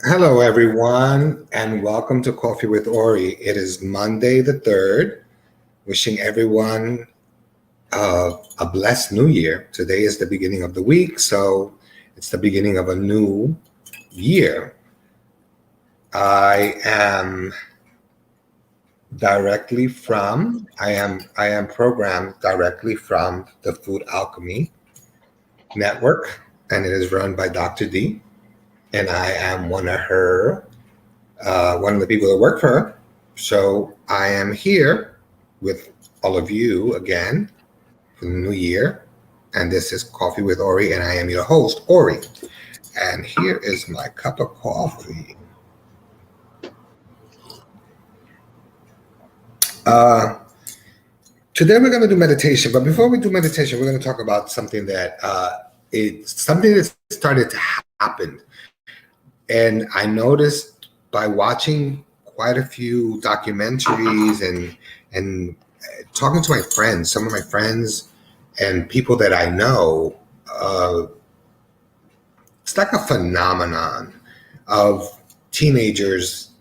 Hello, everyone, and welcome to Coffee with Ori. It is Monday the 3rd. Wishing everyone a blessed new year. Today is the beginning of the week, so it's the beginning of a new year. I am I am programmed directly from the Food Alchemy Network, and it is run by Dr. D. And I am one of the people that work for her. So I am here with all of you again for the new year. And this is Coffee with Ori, and I am your host, Ori. And here is my cup of coffee. Uh, Today we're going to do meditation, but before we do meditation, we're going to talk about something that it's something that started to happen. And I noticed by watching quite a few documentaries and talking to my friends, some of my friends and people that I know, it's like a phenomenon of teenagers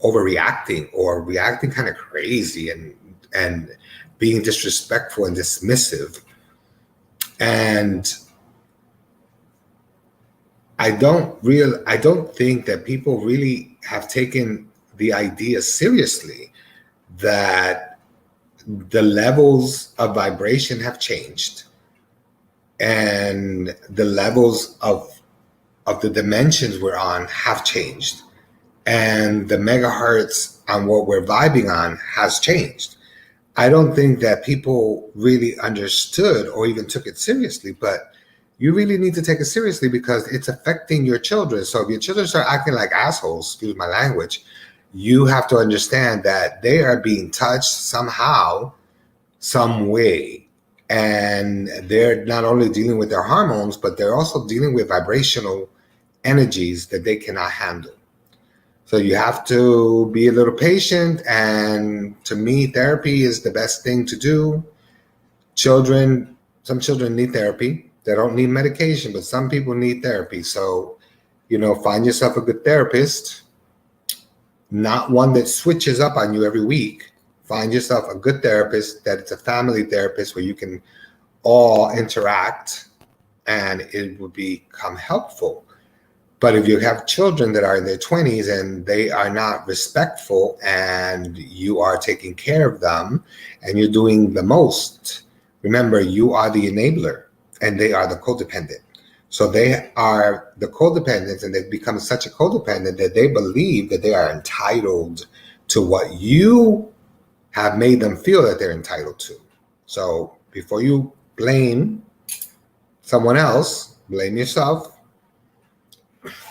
overreacting or reacting kind of crazy and being disrespectful and dismissive. And I don't think that people really have taken the idea seriously that the levels of vibration have changed and the levels of the dimensions we're on have changed, and the megahertz on what we're vibing on has changed. I don't think that people really understood or even took it seriously, but you really need to take it seriously because it's affecting your children. So if your children start acting like assholes, excuse my language, you have to understand that they are being touched somehow, some way. And they're not only dealing with their hormones, but they're also dealing with vibrational energies that they cannot handle. So you have to be a little patient. And to me, therapy is the best thing to do. Some children need therapy. They don't need medication, but some people need therapy. So, find yourself a good therapist, not one that switches up on you every week. Find yourself a good therapist that it's a family therapist where you can all interact and it will become helpful. But if you have children that are in their 20s and they are not respectful and you are taking care of them and you're doing the most, remember, you are the enabler and they are the codependent. So they are the codependents, and they've become such a codependent that they believe that they are entitled to what you have made them feel that they're entitled to. So before you blame someone else, blame yourself.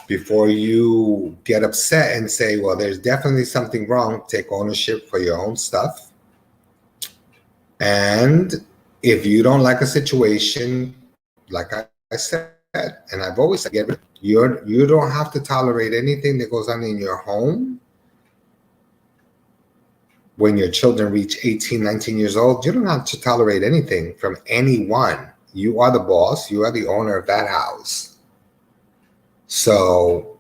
Before you get upset and say, well, there's definitely something wrong, take ownership for your own stuff. And if you don't like a situation, like I said, and I've always said, you don't have to tolerate anything that goes on in your home. When your children reach 18, 19 years old, you don't have to tolerate anything from anyone. You are the boss. You are the owner of that house. So,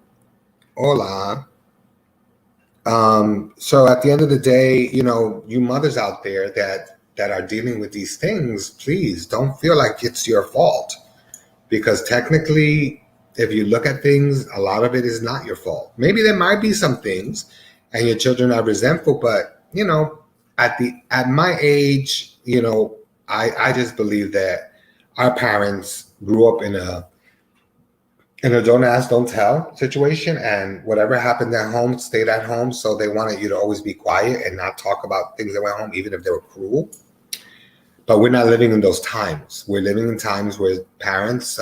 hola. So at the end of the day, you mothers out there that are dealing with these things, please don't feel like it's your fault. Because technically, if you look at things, a lot of it is not your fault. Maybe there might be some things and your children are resentful, but at my age, I just believe that our parents grew up in a don't ask, don't tell situation, and whatever happened at home stayed at home. So they wanted you to always be quiet and not talk about things that went home, even if they were cruel. But we're not living in those times. We're living in times where parents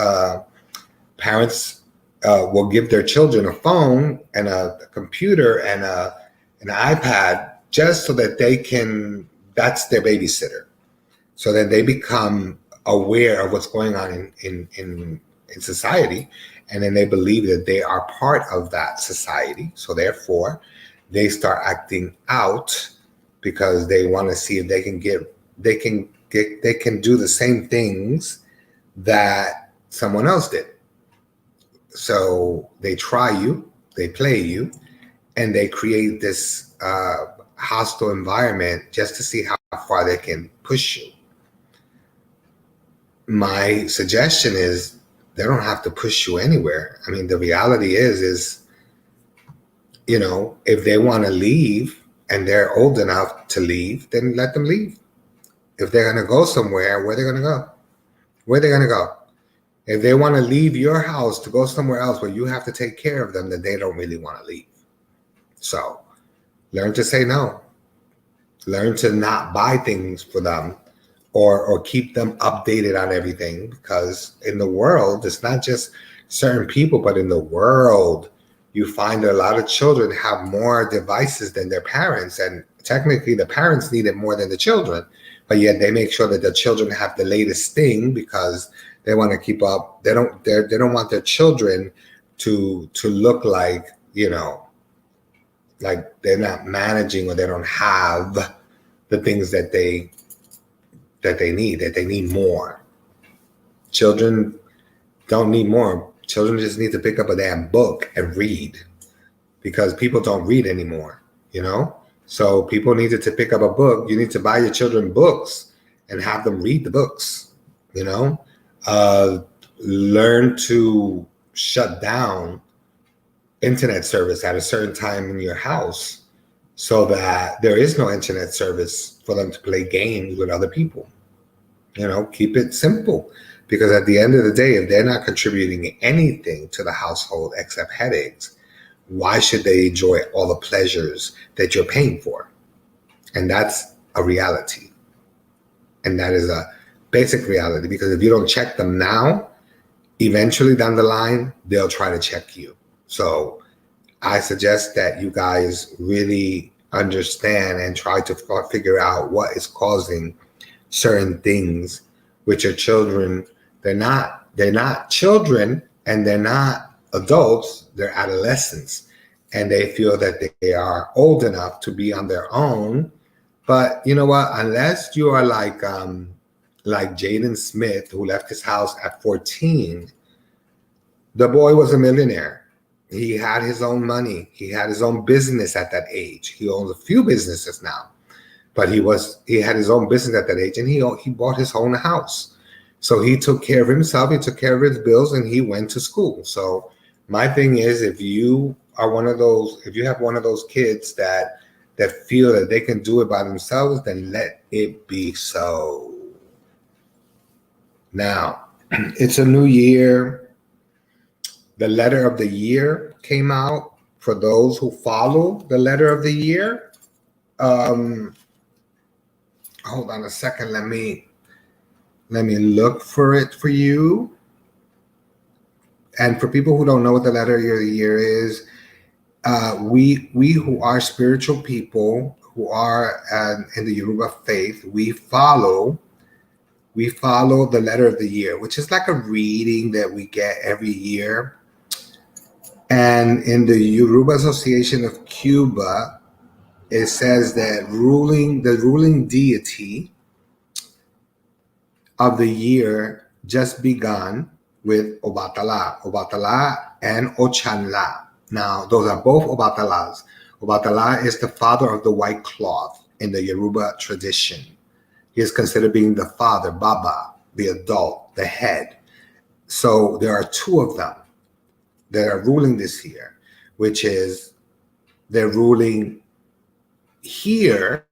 will give their children a phone and a computer and an iPad just so that that's their babysitter. So then they become aware of what's going on in society, and then they believe that they are part of that society. So therefore, they start acting out because they want to see if they can do the same things that someone else did. So they try you, they play you, and they create this hostile environment just to see how far they can push you. My suggestion is they don't have to push you anywhere. I mean, the reality is, you know, if they want to leave and they're old enough to leave, then let them leave. If they're going to go somewhere, where are they going to go? Where are they going to go? If they want to leave your house to go somewhere else where you have to take care of them, then they don't really want to leave. So learn to say no. Learn to not buy things for them or keep them updated on everything, because in the world, it's not just certain people, but in the world, you find that a lot of children have more devices than their parents, and technically the parents need it more than the children, but yet they make sure that the children have the latest thing because they want to keep up. They don't want their children to look like, you know, like they're not managing or they don't have the things that they need, that they need more. Children don't need more. Children just need to pick up a damn book and read, because people don't read anymore, you know? So people needed to pick up a book. You need to buy your children books and have them read the books, you know? Learn to shut down internet service at a certain time in your house so that there is no internet service for them to play games with other people. You know, keep it simple, because at the end of the day, if they're not contributing anything to the household except headaches, why should they enjoy all the pleasures that you're paying for? And that's a reality. And that is a basic reality, because if you don't check them now, eventually down the line, they'll try to check you. So I suggest that you guys really understand and try to figure out what is causing certain things with your children. They're not children, and they're not adults, they're adolescents, and they feel that they are old enough to be on their own. But you know what, unless you are like Jaden Smith, who left his house at 14, the boy was a millionaire. He had his own money. He had his own business at that age. He owns a few businesses now, but he had his own business at that age, and he bought his own house. So he took care of himself. He took care of his bills, and he went to school. So my thing is, if you have one of those kids that feel that they can do it by themselves, then let it be so. Now, it's a new year. The letter of the year came out for those who follow the letter of the year. Hold on a second. Let me look for it for you. And for people who don't know what the letter of the year is, we who are spiritual people, who are in the Yoruba faith, we follow the letter of the year, which is like a reading that we get every year. And in the Yoruba Association of Cuba, it says that the ruling deity of the year just begun with Obatala and Ochanla. Now, those are both Obatalas. Obatala is the father of the white cloth in the Yoruba tradition. He is considered being the father, Baba, the adult, the head. So there are two of them that are ruling this year, which is they're ruling here,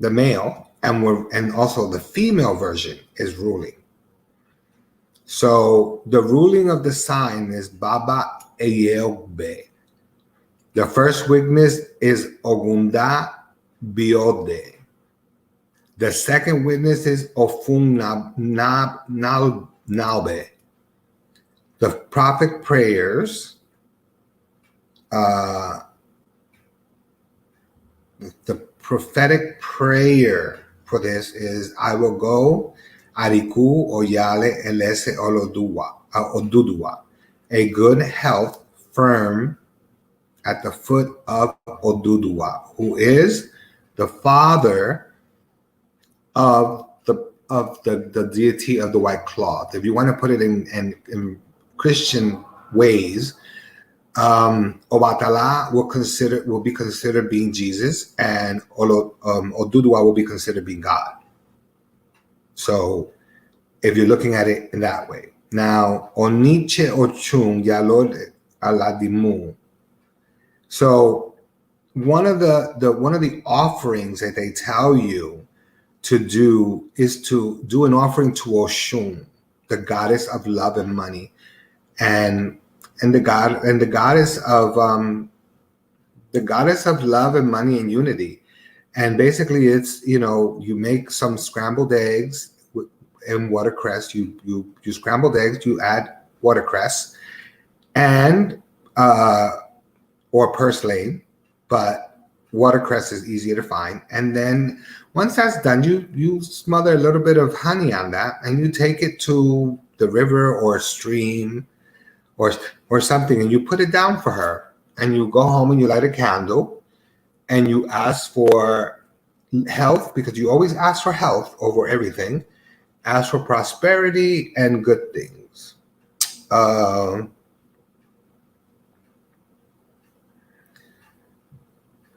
the male, and also the female version is ruling. So the ruling of the sign is Baba Eyeogbe. The first witness is Ogunda Biode. The second witness is Ofun Naube. The prophet prayers, the prophetic prayer for this is, I will go, Ariku Oyale Elese Odudua, a good health firm at the foot of Odudua, who is the father of the deity of the white cloth. If you want to put it in Christian ways. Obatala will be considered being Jesus, and Oduduwa will be considered being God. So if you're looking at it in that way. Now, Oniche Ochung Yalod Aladimu. So one of the offerings that they tell you to do is to do an offering to Oshun, the goddess of love and money, and the goddess of love and money and unity. And basically, it's, you make some scrambled eggs and watercress. You scrambled eggs. You add watercress and or purslane, but watercress is easier to find. And then once that's done, you smother a little bit of honey on that, and you take it to the river or stream or something, and you put it down for her. And you go home and you light a candle, and you ask for health, because you always ask for health over everything. Ask for prosperity and good things.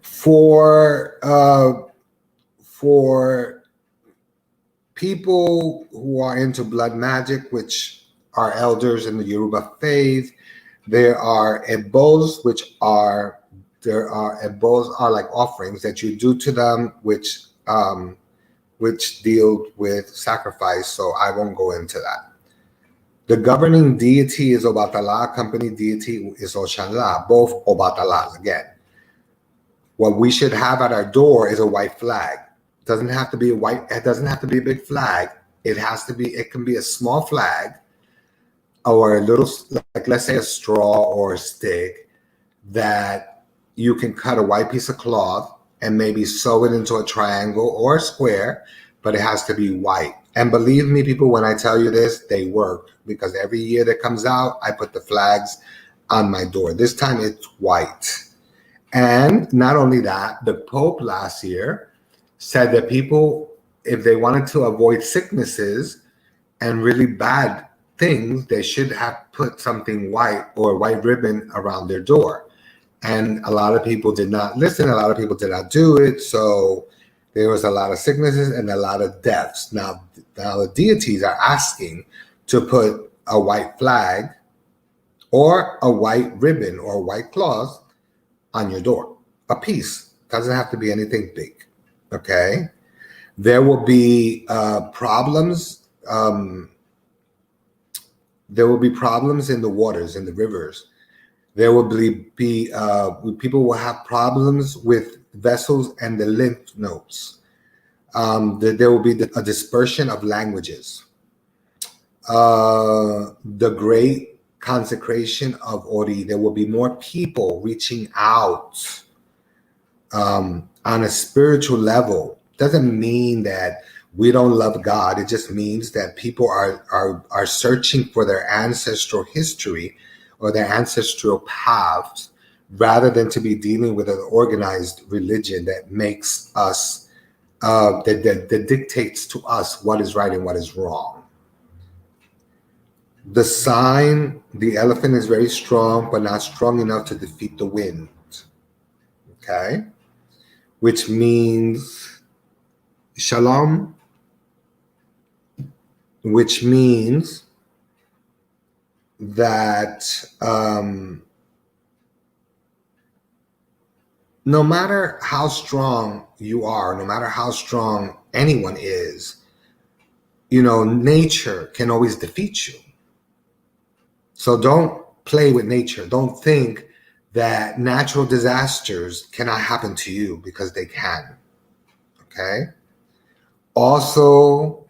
For people who are into blood magic, which are elders in the Yoruba faith, there are ebos, ebos are like offerings that you do to them, which deal with sacrifice. So I won't go into that. The governing deity is Obatala. Company deity is Oshanla. Both Obatalas again. What we should have at our door is a white flag. It doesn't have to be it doesn't have to be a big flag. It can be a small flag, or a little, like, let's say a straw or a stick, that you can cut a white piece of cloth and maybe sew it into a triangle or a square, but it has to be white. And believe me, people, when I tell you this, they work, because every year that comes out, I put the flags on my door. This time it's white. And not only that, the Pope last year said that people, if they wanted to avoid sicknesses and really bad things, they should have put something white or white ribbon around their door. And a lot of people did not listen. A lot of people did not do it. So there was a lot of sicknesses and a lot of deaths. Now the deities are asking to put a white flag or a white ribbon or a white cloth on your door. A piece. Doesn't have to be anything big. Okay? There will be problems. There will be problems in the waters, in the rivers. There will be people will have problems with vessels and the lymph nodes. There will be a dispersion of languages. The great consecration of Ori, there will be more people reaching out on a spiritual level. Doesn't mean that we don't love God. It just means that people are searching for their ancestral history or their ancestral paths, rather than to be dealing with an organized religion that makes us that dictates to us what is right and what is wrong. The sign, the elephant, is very strong, but not strong enough to defeat the wind. Okay? Which means Shalom, which means that no matter how strong you are, no matter how strong anyone is, nature can always defeat you. So don't play with nature. Don't think that natural disasters cannot happen to you, because they can. Okay? Also,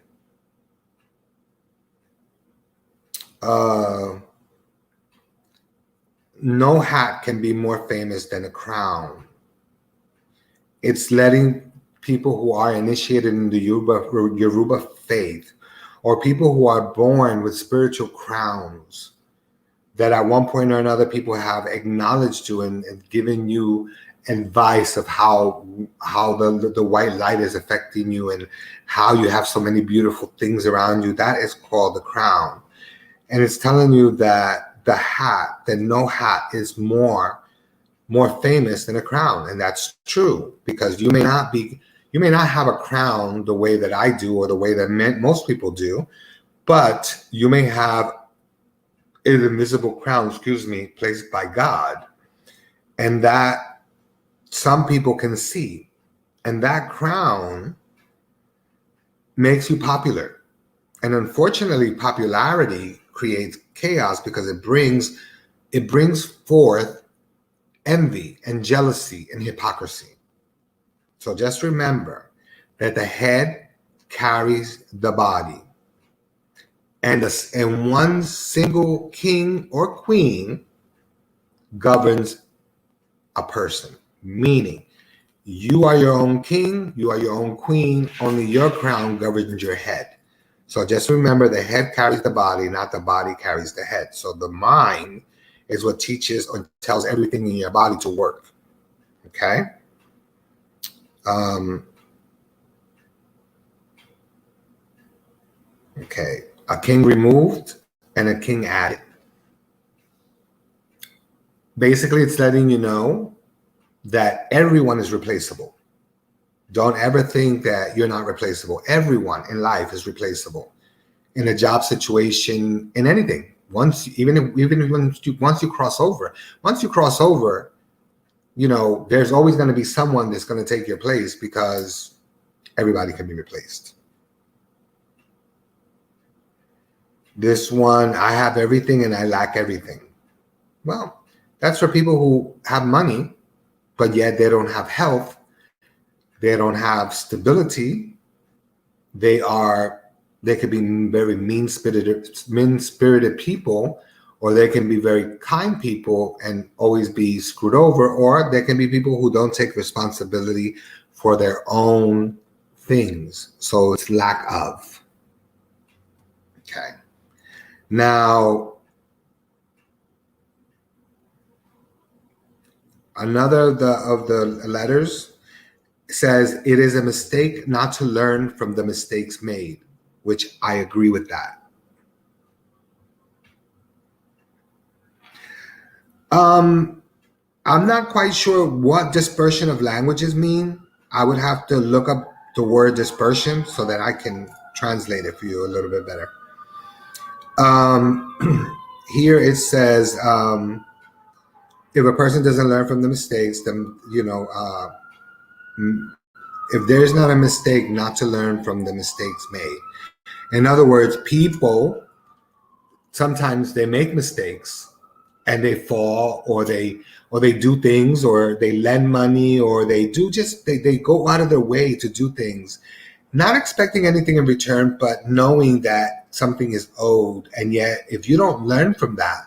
no hat can be more famous than a crown. It's letting people who are initiated in the Yoruba faith, or people who are born with spiritual crowns, that at one point or another people have acknowledged you and given you advice of how the white light is affecting you and how you have so many beautiful things around you. That is called the crown. And it's telling you that the hat, that no hat is more famous than a crown. And that's true, because you may not have a crown the way that I do or the way that most people do, but you may have an invisible crown, placed by God, and that some people can see. And that crown makes you popular. And unfortunately, popularity creates chaos, because it brings forth envy and jealousy and hypocrisy. So just remember that the head carries the body. And one single king or queen governs a person, meaning you are your own king, you are your own queen, only your crown governs your head. So just remember, the head carries the body, not the body carries the head. So the mind is what teaches or tells everything in your body to work. Okay? Okay. A king removed and a king added. Basically, it's letting you know that everyone is replaceable. Don't ever think that you're not replaceable. Everyone in life is replaceable. In a job situation, in anything. Once you cross over, there's always going to be someone that's going to take your place, because everybody can be replaced. This one, I have everything and I lack everything. Well, that's for people who have money, but yet they don't have health. They don't have stability. They could be very mean-spirited people, or they can be very kind people and always be screwed over, or they can be people who don't take responsibility for their own things. So it's lack of. Okay. Now, another of the letters says, it is a mistake not to learn from the mistakes made, which I agree with that. I'm not quite sure what dispersion of languages mean. I would have to look up the word dispersion so that I can translate it for you a little bit better. Here it says, if a person doesn't learn from the mistakes, then, if there's not a mistake, not to learn from the mistakes made. In other words, people, sometimes they make mistakes and they fall, or they do things, or they lend money, or they go out of their way to do things, not expecting anything in return, but knowing that something is owed. And yet, if you don't learn from that,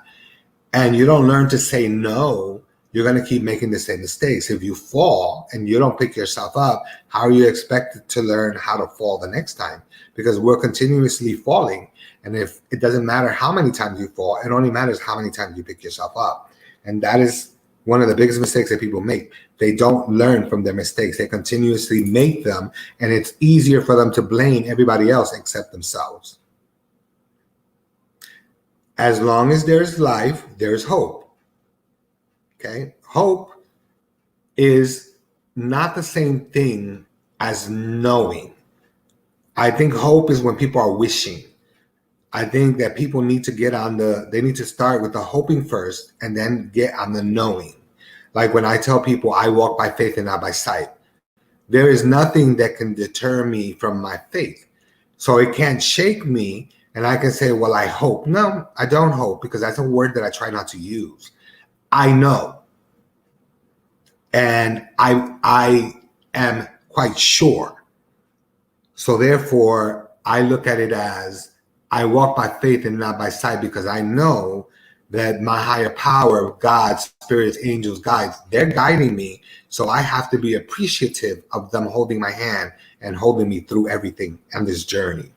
and you don't learn to say no, you're going to keep making the same mistakes. If you fall and you don't pick yourself up, how are you expected to learn how to fall the next time? Because we're continuously falling. And if it doesn't matter how many times you fall, it only matters how many times you pick yourself up. And that is one of the biggest mistakes that people make. They don't learn from their mistakes. They continuously make them, and it's easier for them to blame everybody else except themselves. As long as there's life, there's hope. Okay? Hope is not the same thing as knowing. I think hope is when people are wishing. I think that people need to they need to start with the hoping first and then get on the knowing. Like when I tell people I walk by faith and not by sight, there is nothing that can deter me from my faith. So it can't shake me. And I can say, well, I hope. No, I don't hope, because that's a word that I try not to use. I know. And I am quite sure. So therefore, I look at it as I walk by faith and not by sight, because I know that my higher power, God, spirits, angels, guides, they're guiding me. So I have to be appreciative of them holding my hand and holding me through everything on this journey.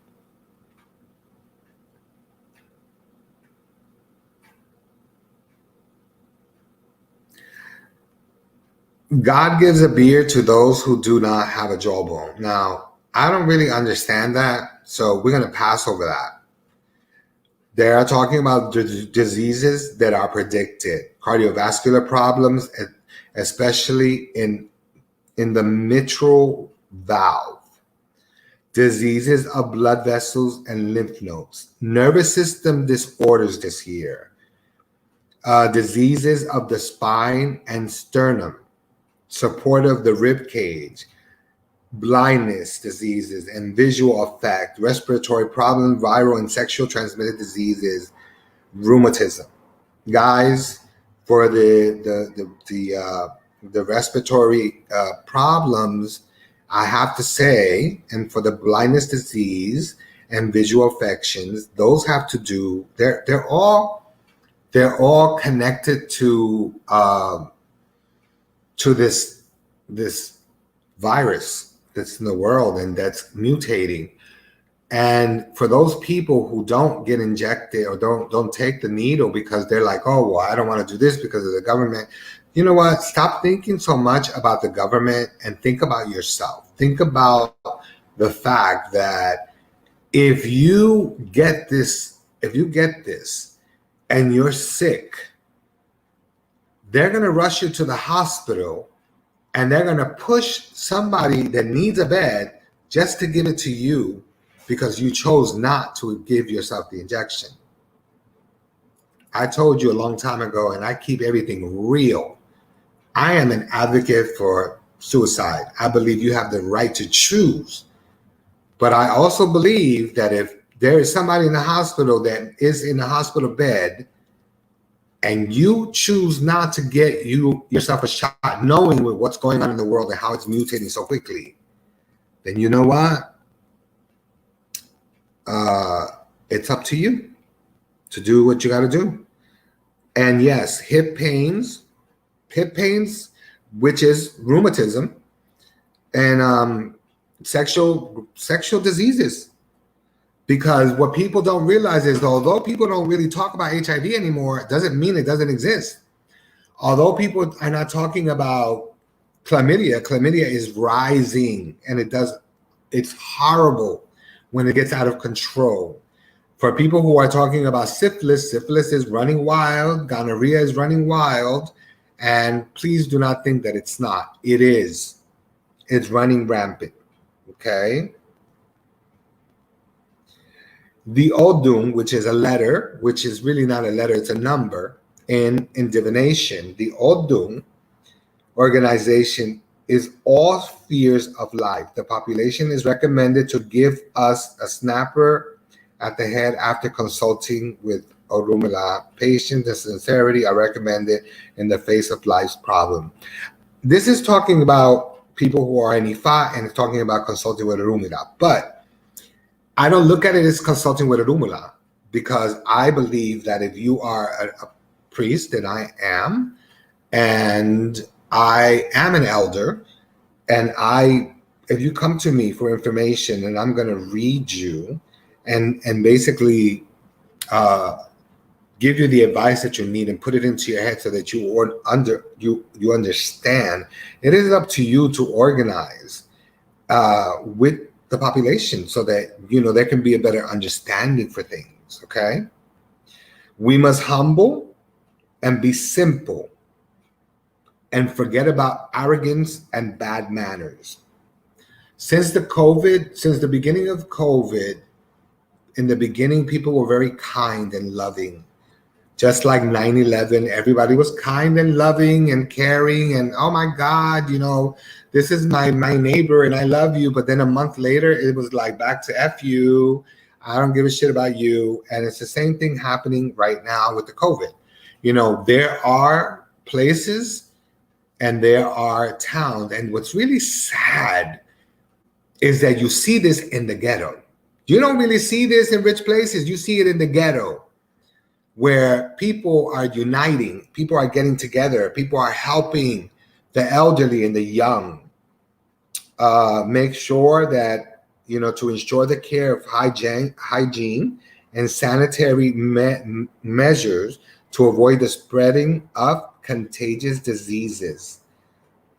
God gives a beard to those who do not have a jawbone. Now, I don't really understand that, so we're going to pass over that. They are talking about diseases that are predicted, cardiovascular problems, especially in the mitral valve, diseases of blood vessels and lymph nodes, nervous system disorders this year, diseases of the spine and sternum, support of the rib cage, blindness diseases and visual effect, respiratory problems, viral and sexual transmitted diseases, rheumatism. Guys, for the respiratory problems, I have to say, and for the blindness disease and visual affections, those have to do. They're all connected to this virus that's in the world and that's mutating. And for those people who don't get injected or don't take the needle because they're like, oh, well, I don't want to do this because of the government. You know what? Stop thinking so much about the government and think about yourself. Think about the fact that if you get this and you're sick, they're going to rush you to the hospital and they're going to push somebody that needs a bed just to give it to you because you chose not to give yourself the injection. I told you a long time ago, and I keep everything real. I am an advocate for suicide. I believe you have the right to choose. But I also believe that if there is somebody in the hospital that is in the hospital bed and you choose not to get yourself a shot, knowing what's going on in the world and how it's mutating so quickly, then you know what? It's up to you to do what you got to do. And yes, hip pains, which is rheumatism, and sexual diseases. Because what people don't realize is, although people don't really talk about HIV anymore, it doesn't mean it doesn't exist. Although people are not talking about chlamydia is rising, and it's horrible when it gets out of control. For people who are talking about syphilis is running wild, gonorrhea is running wild, and please do not think that it's not. It is. It's running rampant, okay? The Odum, which is a letter, which is really not a letter, it's a number, in divination. The Odum organization is all spheres of life. The population is recommended to give us a snapper at the head after consulting with Orumila. Patience and sincerity are recommended in the face of life's problem. This is talking about people who are in Ifa and it's talking about consulting with Orumila. But I don't look at it as consulting with Orumila because I believe that if you are a priest, and I am, and I am an elder, and if you come to me for information and I'm going to read you and basically give you the advice that you need and put it into your head so that you understand, it is up to you to organize with the population so that there can be a better understanding for things. Okay, we must humble and be simple and forget about arrogance and bad manners. Since the beginning of COVID, in the beginning, people were very kind and loving. Just like 9/11, everybody was kind and loving and caring and, oh my God, this is my neighbor and I love you. But then a month later, it was like back to F you. I don't give a shit about you. And it's the same thing happening right now with the COVID. There are places and there are towns. And what's really sad is that you see this in the ghetto. You don't really see this in rich places. You see it in the ghetto where people are uniting, people are getting together, people are helping the elderly and the young. Make sure that, to ensure the care of hygiene and sanitary measures to avoid the spreading of contagious diseases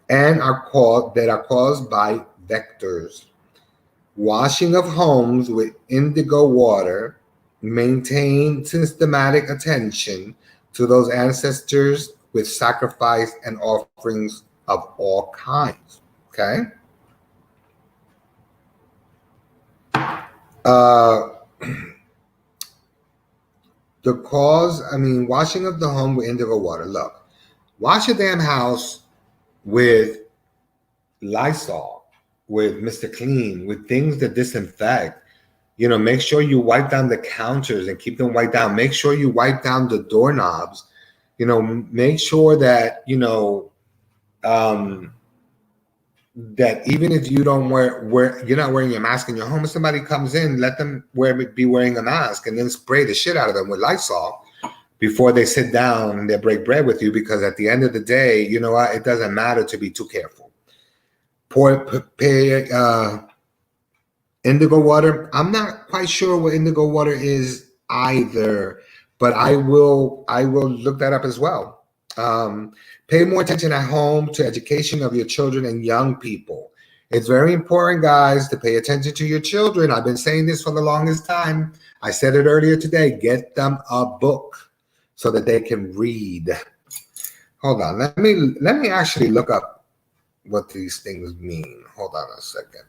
and are caused by vectors. Washing of homes with indigo water Maintain systematic attention to those ancestors with sacrifice and offerings of all kinds. Okay. The cause, washing of the home with indigo water. Look, wash your damn house with Lysol, with Mr. Clean, with things that disinfect. Make sure you wipe down the counters and keep them wiped down. Make sure you wipe down the doorknobs. Make sure that, that even if you don't you're not wearing your mask in your home, if somebody comes in, let them be wearing a mask, and then spray the shit out of them with Lysol before they sit down and they break bread with you. Because at the end of the day, you know what? It doesn't matter to be too careful. Indigo water. I'm not quite sure what indigo water is either, but I will look that up as well. Pay more attention at home to education of your children and young people. It's very important, guys, to pay attention to your children. I've been saying this for the longest time. I said it earlier today. Get them a book so that they can read. Hold on. Let me actually look up what these things mean. Hold on a second.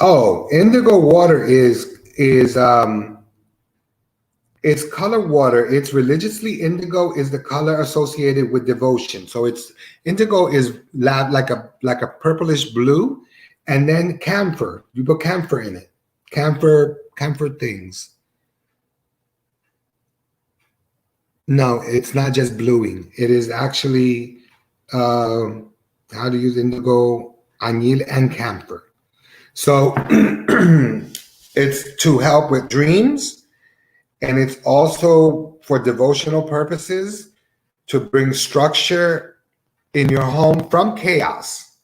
Oh, indigo water is it's color water. It's religiously indigo is the color associated with devotion. So it's indigo is like a purplish blue, and then camphor. You put camphor in it. Camphor things. No, it's not just bluing. It is actually how to use indigo, añil, and camphor. So it's to help with dreams, and it's also for devotional purposes to bring structure in your home from chaos.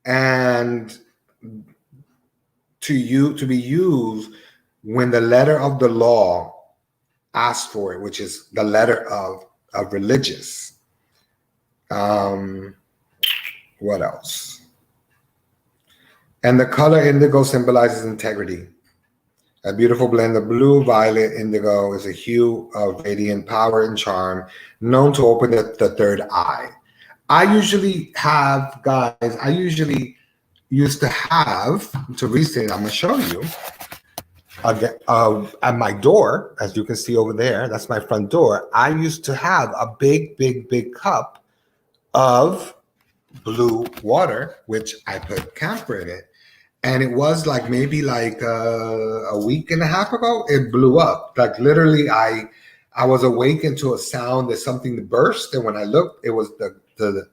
And to be used when the letter of the law asks for it, which is the letter of religious. What else? And the color indigo symbolizes integrity. A beautiful blend of blue, violet, indigo is a hue of radiant power and charm, known to open the third eye. I usually used to have, to recently, I'm going to show you, at my door, as you can see over there, that's my front door. I used to have a big cup of blue water, which I put camphor in it. And it was like maybe like a week and a half ago, it blew up. Like literally, I was awakened to a sound that something burst, and when I looked, it was the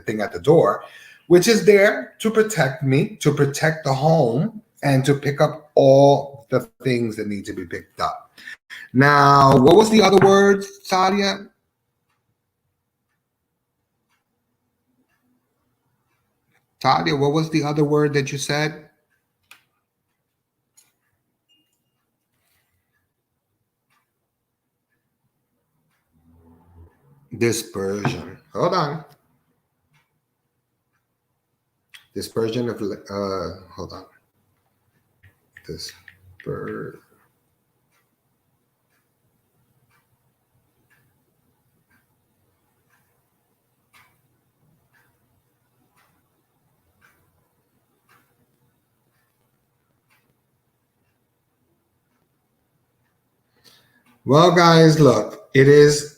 thing at the door, which is there to protect me, to protect the home, and to pick up all the things that need to be picked up. Now, what was the other word, Sadia? Tadia, what was the other word that you said? Dispersion. Hold on. Dispersion of hold on. Dispersion. Well, guys, look, it is.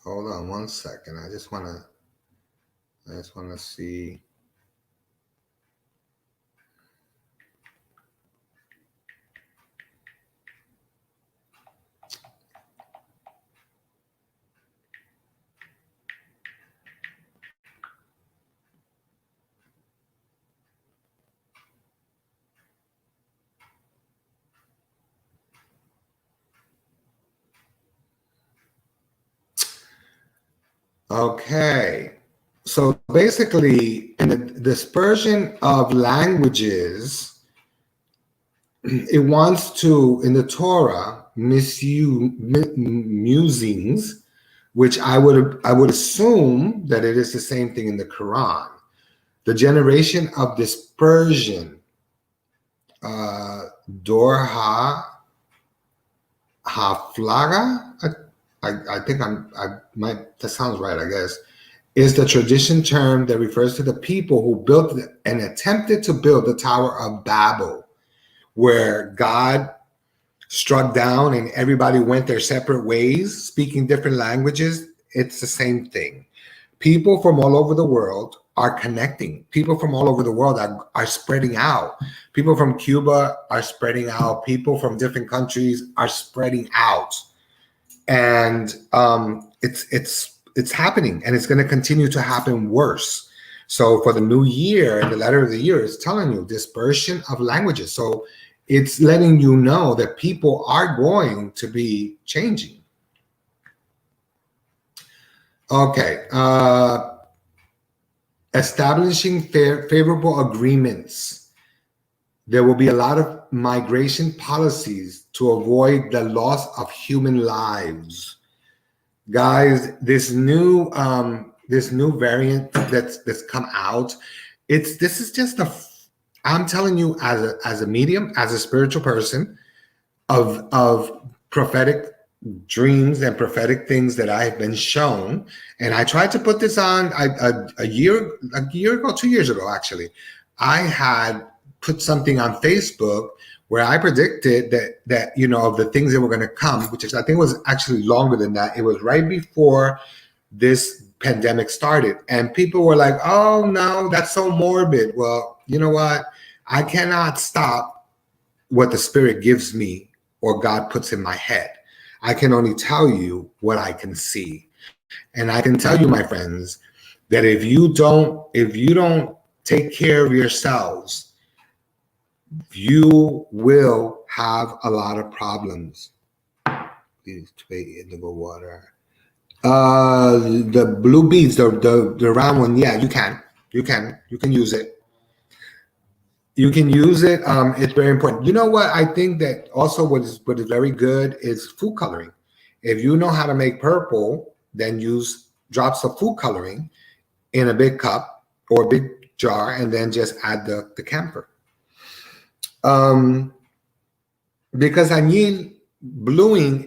Hold on one second. I just want to see. Okay. So basically, in the dispersion of languages, it wants to, in the Torah, musings, which I would assume that it is the same thing in the Quran. The generation of dispersion, Dorha Haflaga, I think that sounds right, I guess, is the tradition term that refers to the people who built and attempted to build the Tower of Babel, where God struck down and everybody went their separate ways, speaking different languages. It's the same thing. People from all over the world are connecting. People from all over the world are spreading out. People from Cuba are spreading out. People from different countries are spreading out. And it's happening, and it's going to continue to happen worse. So for the new year, and the letter of the year is telling you dispersion of languages. So it's letting you know that people are going to be changing. Okay. Establishing favorable agreements. There will be a lot of migration policies to avoid the loss of human lives. Guys, this new variant that's come out, this is just I'm telling you, as a medium, as a spiritual person, of prophetic dreams and prophetic things that I have been shown. And I tried to put this on a year ago, 2 years ago, actually. I had put something on Facebook where I predicted that of the things that were going to come, which is, I think, was actually longer than that. It was right before this pandemic started, and people were like, "Oh no, that's so morbid." Well, you know what? I cannot stop what the Spirit gives me or God puts in my head. I can only tell you what I can see. And I can tell you, my friends, that if you don't take care of yourselves, you will have a lot of problems. Please trade indigo water. The blue beads, the round one, yeah, you can use it. You can use it. It's very important. You know what? I think that also what is very good is food coloring. If you know how to make purple, then use drops of food coloring in a big cup or a big jar, and then just add the camphor. Because I need bluing.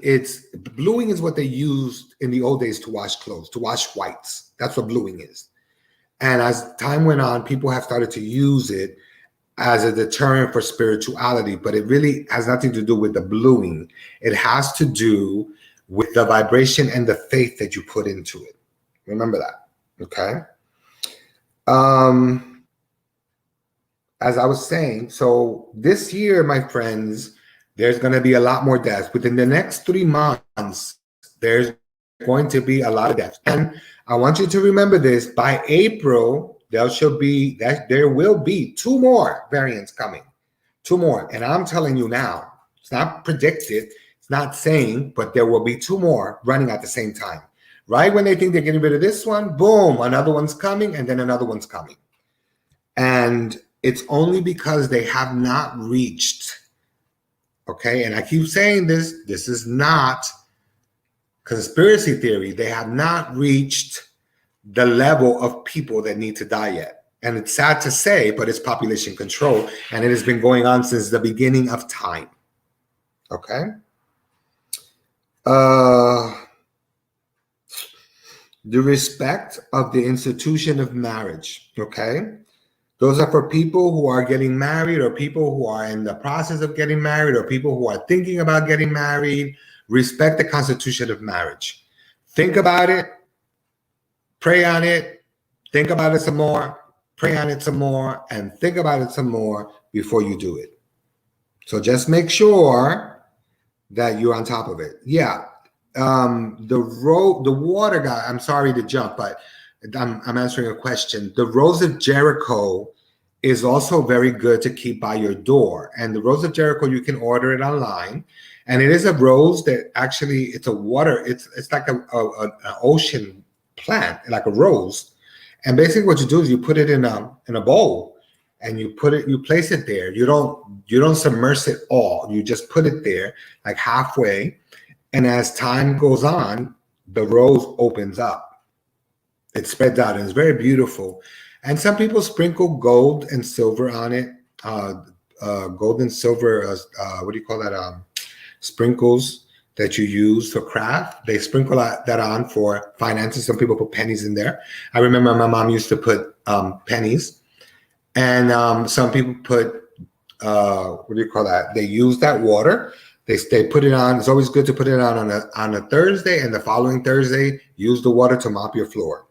Bluing is what they used in the old days to wash clothes, to wash whites. That's what bluing is. And as time went on, people have started to use it as a deterrent for spirituality, but it really has nothing to do with the bluing. It has to do with the vibration and the faith that you put into it. Remember that, okay? As I was saying, so this year, my friends, there's going to be a lot more deaths. Within the next 3 months, there's going to be a lot of deaths. And I want you to remember this. By April, there will be 2 more variants coming. 2 more. And I'm telling you now, it's not predicted, it's not saying, but there will be 2 more running at the same time. Right when they think they're getting rid of this one, boom, another one's coming, and then another one's coming. And it's only because they have not reached, okay? And I keep saying this is not conspiracy theory. They have not reached the level of people that need to die yet. And it's sad to say, but it's population control, and it has been going on since the beginning of time. Okay? The respect of the institution of marriage. Okay? Those are for people who are getting married, or people who are in the process of getting married, or people who are thinking about getting married. Respect the constitution of marriage. Think about it. Pray on it, think about it some more, pray on it some more, and think about it some more before you do it. So just make sure that you're on top of it. Yeah, the water guy, I'm sorry to jump, but I'm answering a question. The Rose of Jericho is also very good to keep by your door. And the Rose of Jericho, you can order it online. And it is a rose that actually, it's a water, it's like an ocean plant, like a rose, And basically what you do is you put it in a bowl and you place it there. You don't submerge it all. You just put it there like halfway. And as time goes on, the rose opens up. It spreads out and it's very beautiful. And some people sprinkle gold and silver on it. Gold and silver, what do you call that? Sprinkles that you use for craft. They sprinkle that on for finances. Some people put pennies in there. I remember my mom used to put pennies. And some people put, what do you call that? They use that water. They put it on. It's always good to put it on a Thursday, and the following Thursday, use the water to mop your floor.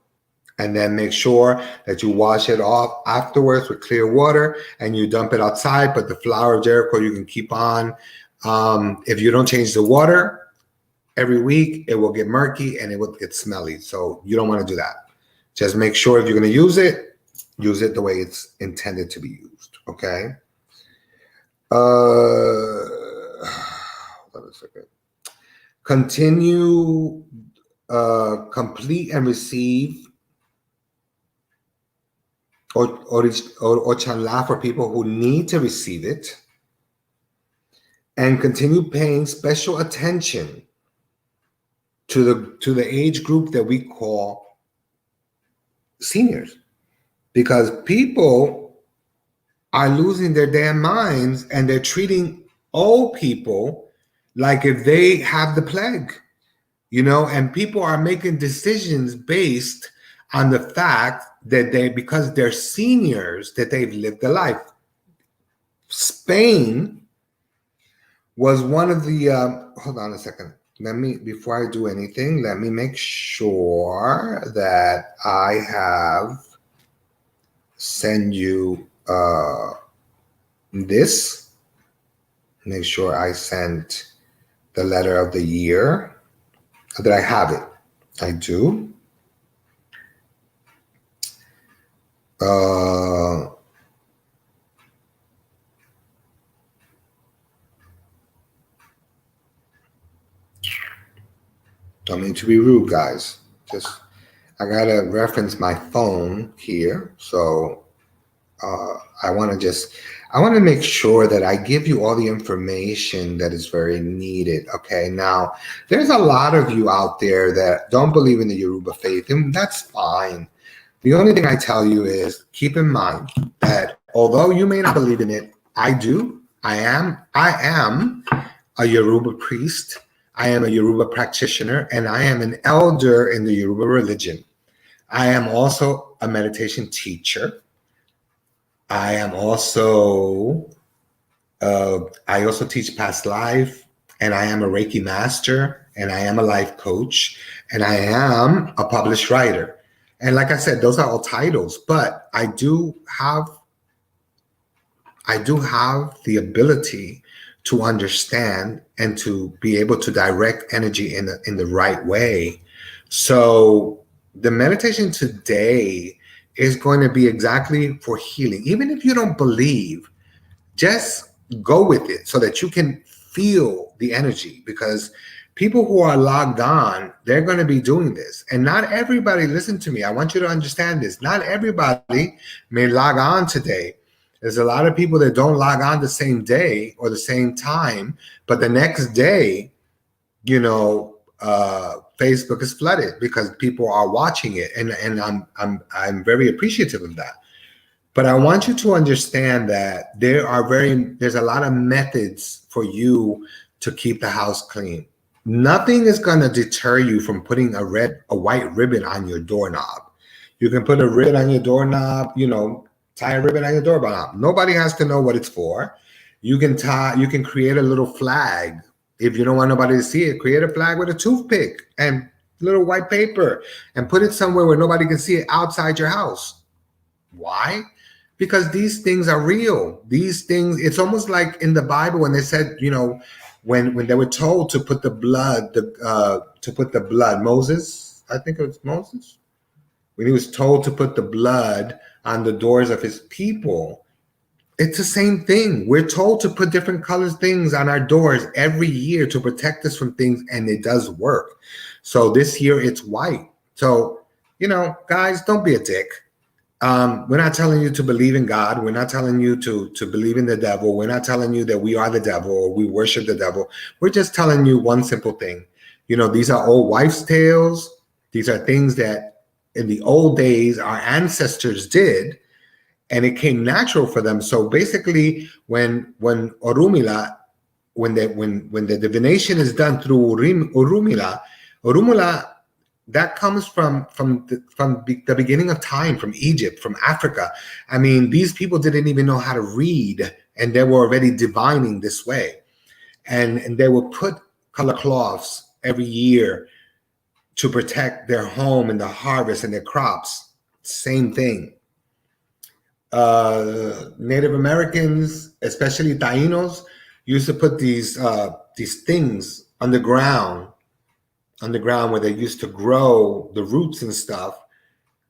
And then make sure that you wash it off afterwards with clear water and you dump it outside. But the flower of Jericho you can keep on. If you don't change the water every week, it will get murky and it will get smelly. So you don't want to do that. Just make sure if you're going to use it the way it's intended to be used. Okay. Hold on a second. Continue, complete and receive or challah for people who need to receive it, and continue paying special attention to the age group that we call seniors, because people are losing their damn minds and they're treating old people like if they have the plague, and people are making decisions based on the fact that because they're seniors, that they've lived a life. Spain was one of the, hold on a second. Before I do anything, let me make sure that I have send you this. Make sure I sent the letter of the year, that I have it. I do. Don't mean to be rude, guys. Just I gotta reference my phone here, so I want to make sure that I give you all the information that is very needed. Okay, now there's a lot of you out there that don't believe in the Yoruba faith, and that's fine. The only thing I tell you is keep in mind that although you may not believe in it, I do. I am a Yoruba priest. I am a Yoruba practitioner, and I am an elder in the Yoruba religion. I am also a meditation teacher. I am also, I also teach past life, and I am a Reiki master, and I am a life coach, and I am a published writer. And like I said, those are all titles, but I do have the ability to understand and to be able to direct energy in the right way. So the meditation today is going to be exactly for healing. Even if you don't believe, just go with it so that you can feel the energy, because people who are logged on, they're going to be doing this. And not everybody, listen to me, I want you to understand this. Not everybody may log on today. There's a lot of people that don't log on the same day or the same time, but the next day, Facebook is flooded because people are watching it, and I'm very appreciative of that. But I want you to understand that there's a lot of methods for you to keep the house clean. Nothing is going to deter you from putting a white ribbon on your doorknob. You can put a ribbon on your doorknob, tie a ribbon on your doorknob. Nobody has to know what it's for. You can create a little flag. If you don't want nobody to see it, create a flag with a toothpick and little white paper and put it somewhere where nobody can see it outside your house. Why? Because these things are real. These things, it's almost like in the Bible when they said, when they were told to put the blood, Moses, I think it was Moses, when he was told to put the blood on the doors of his people, it's the same thing. We're told to put different colors things on our doors every year to protect us from things, and it does work. So this year it's white. So, guys, don't be a dick. We're not telling you to believe in God. We're not telling you to believe in the devil. We're not telling you that we are the devil or we worship the devil. We're just telling you one simple thing. These are old wives' tales. These are things that in the old days our ancestors did, and it came natural for them. So basically, when Orumila, when the divination is done through Orumila, that comes from the beginning of time, from Egypt, from Africa. I mean, these people didn't even know how to read, and they were already divining this way. And they would put color cloths every year to protect their home and the harvest and their crops. Same thing. Native Americans, especially Tainos, used to put these things underground where they used to grow the roots and stuff.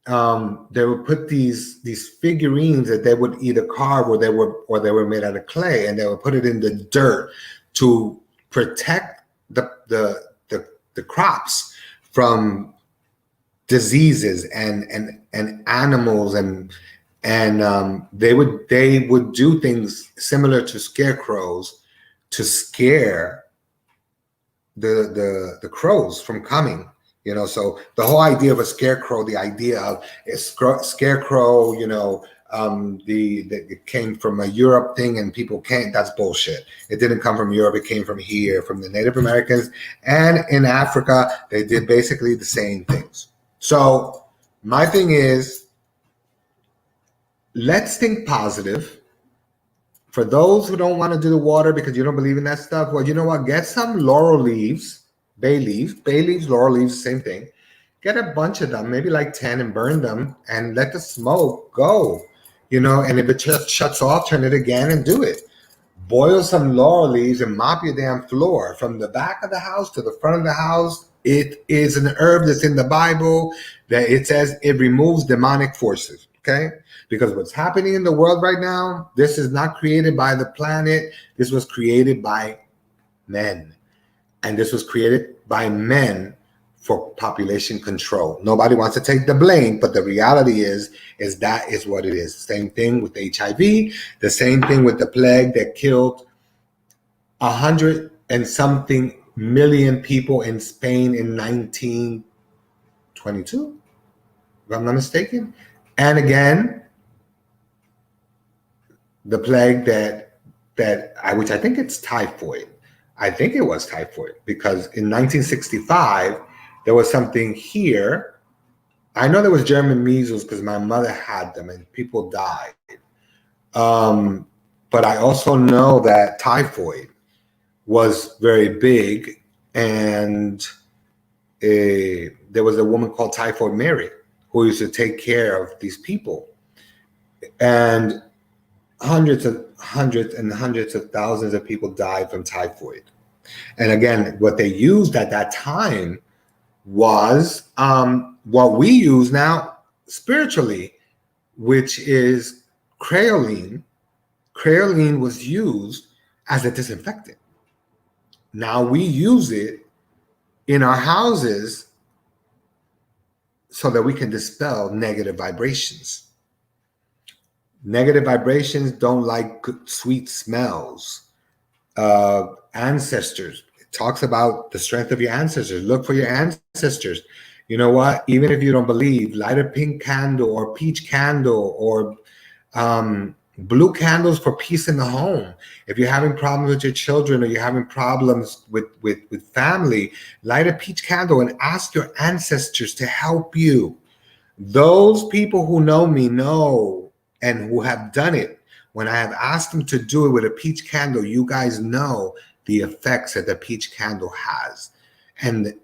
They would put these figurines that they would either carve or they were made out of clay, and they would put it in the dirt to protect the crops from diseases and animals, and they would do things similar to scarecrows to scare the crows from coming. So the whole idea of a scarecrow, the idea of a scarecrow, it came from a Europe thing, and people can't. That's bullshit. It didn't come from Europe. It came from here, from the Native Americans, and in Africa, they did basically the same things. So my thing is, let's think positive. For those who don't want to do the water because you don't believe in that stuff, well, you know what? Get some laurel leaves, bay leaves, laurel leaves, same thing. Get a bunch of them, maybe like 10, and burn them and let the smoke go. And if it just shuts off, turn it again and do it. Boil some laurel leaves and mop your damn floor from the back of the house to the front of the house. It is an herb that's in the Bible that it says it removes demonic forces. Okay? Because what's happening in the world right now, this is not created by the planet. This was created by men. And this was created by men for population control. Nobody wants to take the blame, but the reality is that is what it is. Same thing with HIV, the same thing with the plague that killed 100 and something million people in Spain in 1922, if I'm not mistaken. And again, the plague which I think it's typhoid. I think it was typhoid because in 1965, there was something here. I know there was German measles because my mother had them and people died. But I also know that typhoid was very big, and there was a woman called Typhoid Mary who used to take care of these people. And hundreds of thousands of people died from typhoid. And again, what they used at that time was what we use now spiritually, which is creoline. Creoline was used as a disinfectant. Now we use it in our houses so that we can dispel negative vibrations. Negative vibrations don't like good, sweet smells. Ancestors. It talks about the strength of your ancestors. Look for your ancestors. You know what? Even if you don't believe, light a pink candle or peach candle or blue candles for peace in the home. If you're having problems with your children or you're having problems with family, light a peach candle and ask your ancestors to help you. Those people who know me know, and who have done it, when I have asked them to do it with a peach candle, you guys know the effects that the peach candle has. And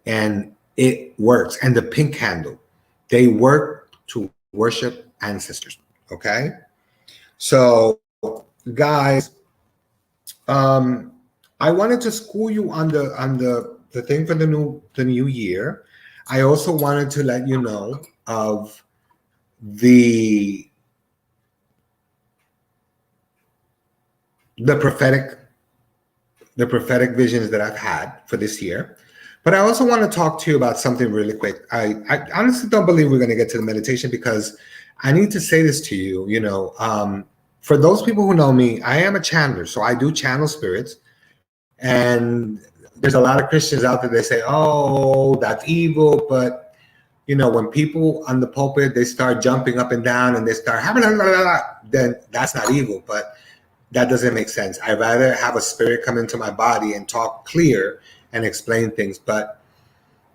it works. And the pink candle, they work to worship ancestors. Okay? So, guys, I wanted to school you on the thing for the new year. I also wanted to let you know of the prophetic visions that I've had for this year. But I also want to talk to you about something really quick. I honestly don't believe we're going to get to the meditation because I need to say this to you, for those people who know me, I am a channeler. So I do channel spirits. And there's a lot of Christians out there, they say, oh, that's evil. But, when people on the pulpit, they start jumping up and down and they start having, then that's not evil. But that doesn't make sense. I'd rather have a spirit come into my body and talk clear and explain things. But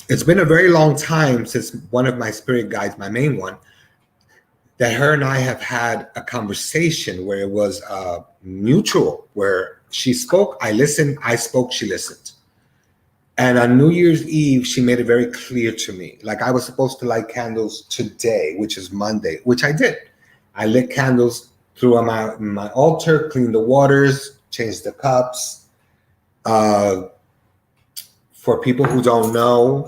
it's been a very long time since one of my spirit guides, my main one, that her and I have had a conversation where it was mutual, where she spoke, I listened, I spoke, she listened. And on New Year's Eve, she made it very clear to me, like I was supposed to light candles today, which is Monday, which I did. I lit candles through my altar, cleaned the waters, changed the cups. For people who don't know,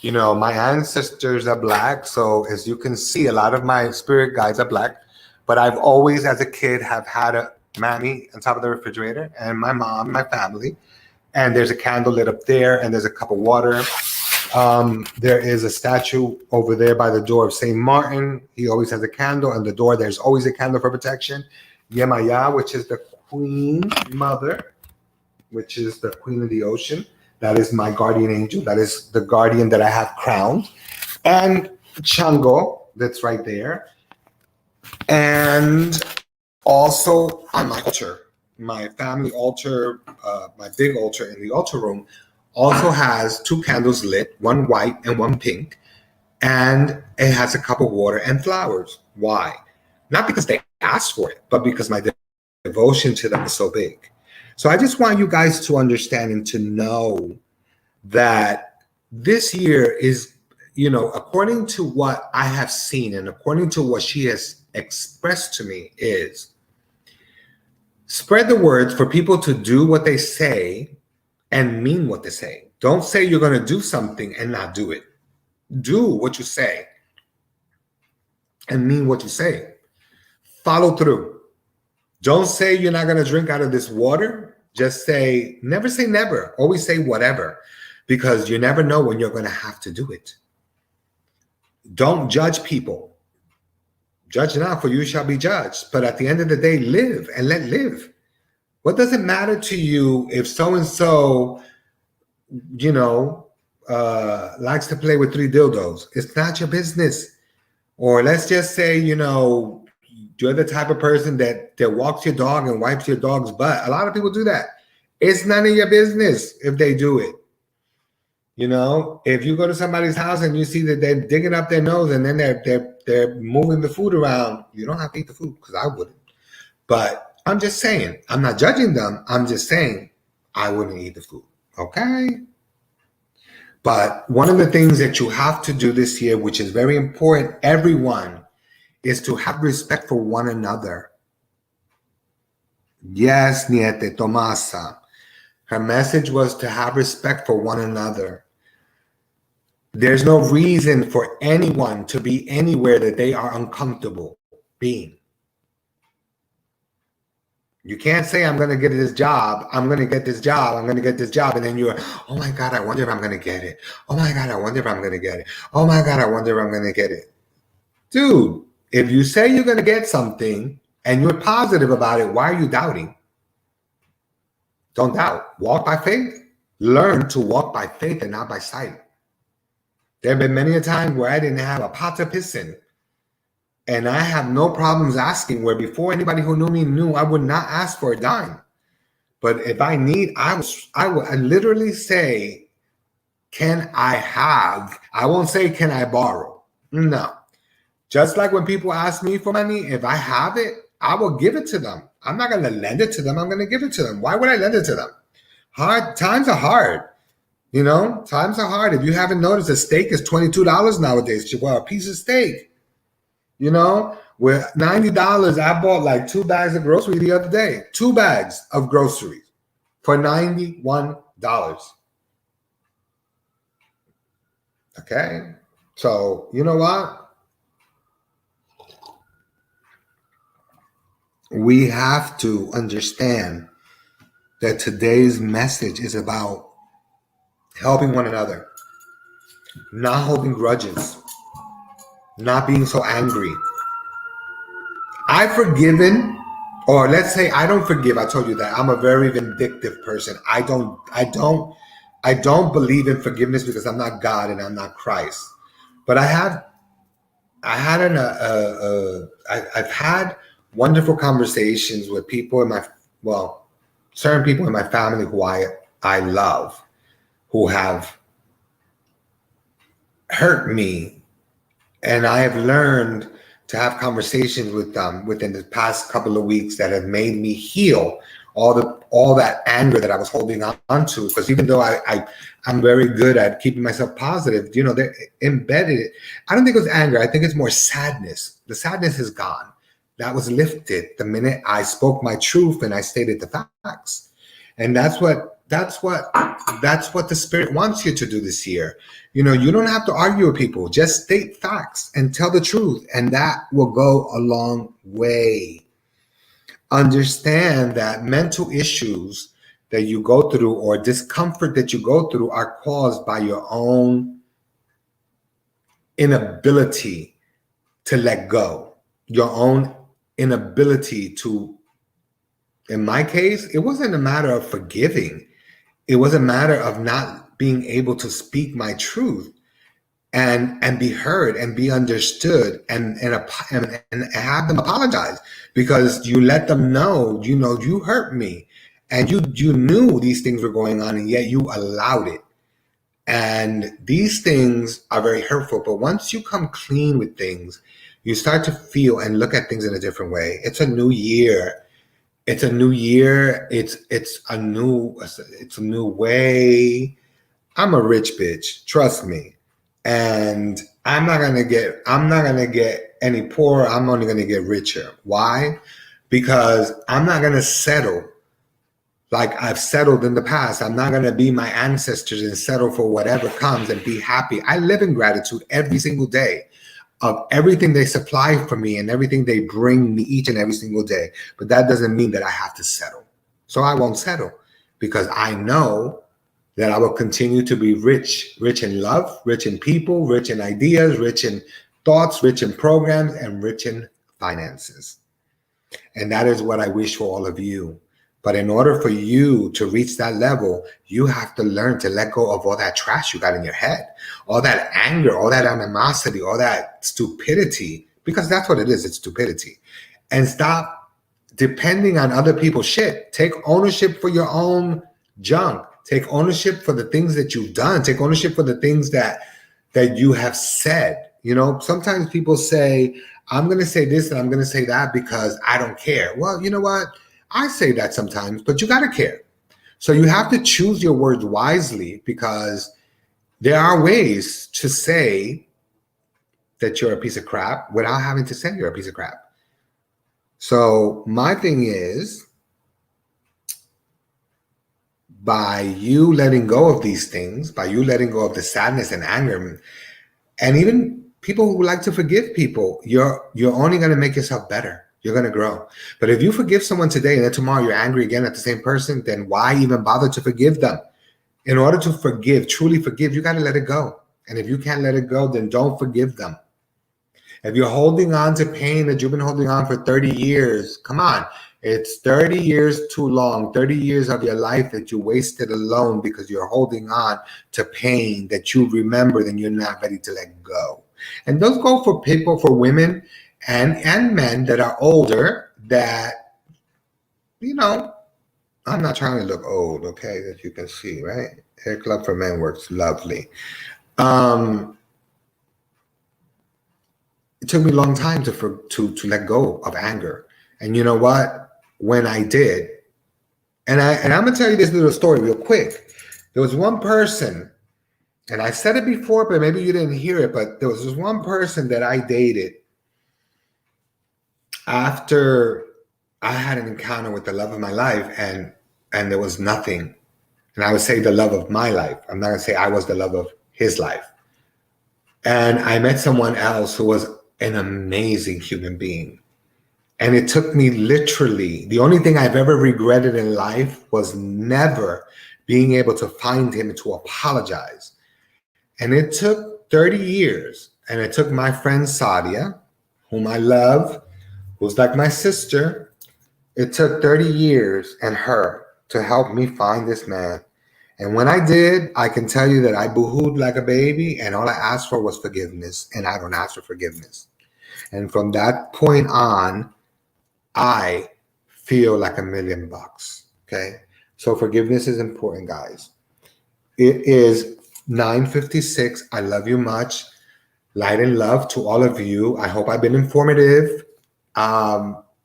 my ancestors are Black. So as you can see, a lot of my spirit guides are Black. But I've always, as a kid, have had a mammy on top of the refrigerator and my mom, my family. And there's a candle lit up there and there's a cup of water. There is a statue over there by the door of St. Martin. He always has a candle. And the door, there's always a candle for protection. Yemaya, which is the Queen Mother, which is the Queen of the Ocean. That is my guardian angel. That is the guardian that I have crowned. And Chango, that's right there. And also on my altar, my family altar, my big altar in the altar room, also has two candles lit, one white and one pink. And it has a cup of water and flowers. Why? Not because they asked for it, but because my devotion to them is so big. So I just want you guys to understand and to know that this year is, according to what I have seen and according to what she has expressed to me, is spread the word for people to do what they say and mean what they say. Don't say you're going to do something and not do it. Do what you say and mean what you say. Follow through. Don't say you're not going to drink out of this water. Just never say never. Always say whatever, because you never know when you're going to have to do it. Don't judge people. Judge not, for you shall be judged. But at the end of the day, live and let live. What does it matter to you if so-and-so, likes to play with 3 dildos? It's not your business. Or let's just say, you're the type of person that walks your dog and wipes your dog's butt. A lot of people do that. It's none of your business if they do it. If you go to somebody's house and you see that they're digging up their nose and then they're moving the food around, you don't have to eat the food, because I wouldn't. But I'm just saying, I'm not judging them. I'm just saying I wouldn't eat the food. Okay? But one of the things that you have to do this year, which is very important, everyone, is to have respect for one another. Yes, Niete Tomasa. Her message was to have respect for one another. There's no reason for anyone to be anywhere that they are uncomfortable being. You can't say, I'm going to get this job. I'm going to get this job. I'm going to get this job. And then you're, oh my God, I wonder if I'm going to get it. Oh my God, I wonder if I'm going to get it. Oh my God, I wonder if I'm going to get it. Dude, if you say you're going to get something and you're positive about it, why are you doubting? Don't doubt. Walk by faith. Learn to walk by faith and not by sight. There have been many a time where I didn't have a pot to piss in. And I have no problems asking, where before anybody who knew me knew I would not ask for a dime. But if I need, I would literally say, can I have? I won't say, can I borrow? No. Just like when people ask me for money, if I have it, I will give it to them. I'm not going to lend it to them. I'm going to give it to them. Why would I lend it to them? Times are hard. Times are hard. If you haven't noticed, a steak is $22 nowadays. Well, a piece of steak. With $90, I bought like 2 bags of groceries the other day. 2 bags of groceries for $91. Okay? So, you know what? We have to understand that today's message is about helping one another, not holding grudges, not being so angry. I've forgiven, or let's say I don't forgive. I told you that I'm a very vindictive person. I don't believe in forgiveness because I'm not God and I'm not Christ. But I've had wonderful conversations with people in certain people in my family who I love, who have hurt me, and I have learned to have conversations with them within the past couple of weeks that have made me heal all that anger that I was holding on to. Because even though I'm very good at keeping myself positive, they're embedded. I don't think it was anger. I think it's more sadness. The sadness is gone. That was lifted the minute I spoke my truth and I stated the facts. And that's what the Spirit wants you to do this year. You don't have to argue with people. Just state facts and tell the truth, and that will go a long way. Understand that mental issues that you go through or discomfort that you go through are caused by your own inability to let go, your own inability to, in my case, it wasn't a matter of forgiving. It was a matter of not being able to speak my truth and be heard and be understood and have them apologize, because you let them know, you hurt me and you knew these things were going on and yet you allowed it. And these things are very hurtful. But once you come clean with things, you start to feel and look at things in a different way. It's a new year. It's a new year. It's a new way. I'm a rich bitch, trust me. And I'm not gonna get any poorer. I'm only gonna get richer. Why? Because I'm not gonna settle like I've settled in the past. I'm not gonna be my ancestors and settle for whatever comes and be happy. I live in gratitude every single day of everything they supply for me and everything they bring me each and every single day. But that doesn't mean that I have to settle. So I won't settle, because I know that I will continue to be rich in love, rich in people, rich in ideas, rich in thoughts, rich in programs, and rich in finances. And that is what I wish for all of you. But in order for you to reach that level, you have to learn to let go of all that trash you got in your head, all that anger, all that animosity, all that stupidity, because that's what it is. It's stupidity. And stop depending on other people's shit. Take ownership for your own junk. Take ownership for the things that you've done. Take ownership for the things that you have said. Sometimes people say, I'm going to say this and I'm going to say that because I don't care. Well, you know what? I say that sometimes, but you got to care. So you have to choose your words wisely, because there are ways to say that you're a piece of crap without having to say you're a piece of crap. So my thing is, by you letting go of these things, by you letting go of the sadness and anger, and even people who like to forgive people, you're only going to make yourself better. You're going to grow. But if you forgive someone today and then tomorrow you're angry again at the same person, then why even bother to forgive them? In order to forgive, truly forgive, you got to let it go. And if you can't let it go, then don't forgive them. If you're holding on to pain that you've been holding on for 30 years, come on. It's 30 years too long, 30 years of your life that you wasted alone because you're holding on to pain that you remember and you're not ready to let go. And those go for people, for women and men that are older, that, I'm not trying to look old, okay, that you can see, right? Hair Club for Men works lovely. It took me a long time to let go of anger. And you know what? When I did, and I'm gonna tell you this little story real quick. There was one person, and I said it before, but maybe you didn't hear it, but there was this one person that I dated after I had an encounter with the love of my life, and there was nothing. And I would say the love of my life. I'm not gonna say I was the love of his life. And I met someone else who was an amazing human being. And it took me literally, the only thing I've ever regretted in life was never being able to find him to apologize. And it took 30 years. And it took my friend Sadia, whom I love, who's like my sister. It took 30 years and her to help me find this man. And when I did, I can tell you that I boohooed like a baby, and all I asked for was forgiveness. And I don't ask for forgiveness. And from that point on, I feel like $1,000,000. Okay. So forgiveness is important, guys. It is 9:56. I love you much. Light and love to all of you. I hope I've been informative.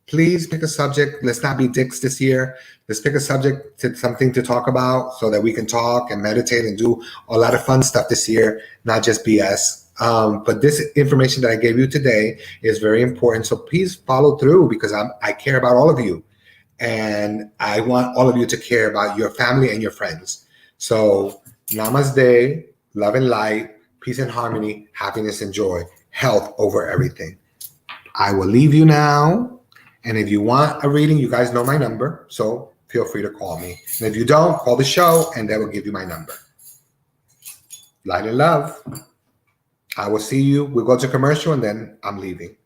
Please pick a subject. Let's not be dicks this year. Let's pick a subject to something to talk about so that we can talk and meditate and do a lot of fun stuff this year, not just BS. But this information that I gave you today is very important. So please follow through because I care about all of you. And I want all of you to care about your family and your friends. So namaste, love and light, peace and harmony, happiness and joy, health over everything. I will leave you now. And if you want a reading, you guys know my number. So feel free to call me. And if you don't, call the show and they will give you my number. Light and love. I will see you. We'll go to commercial and then I'm leaving.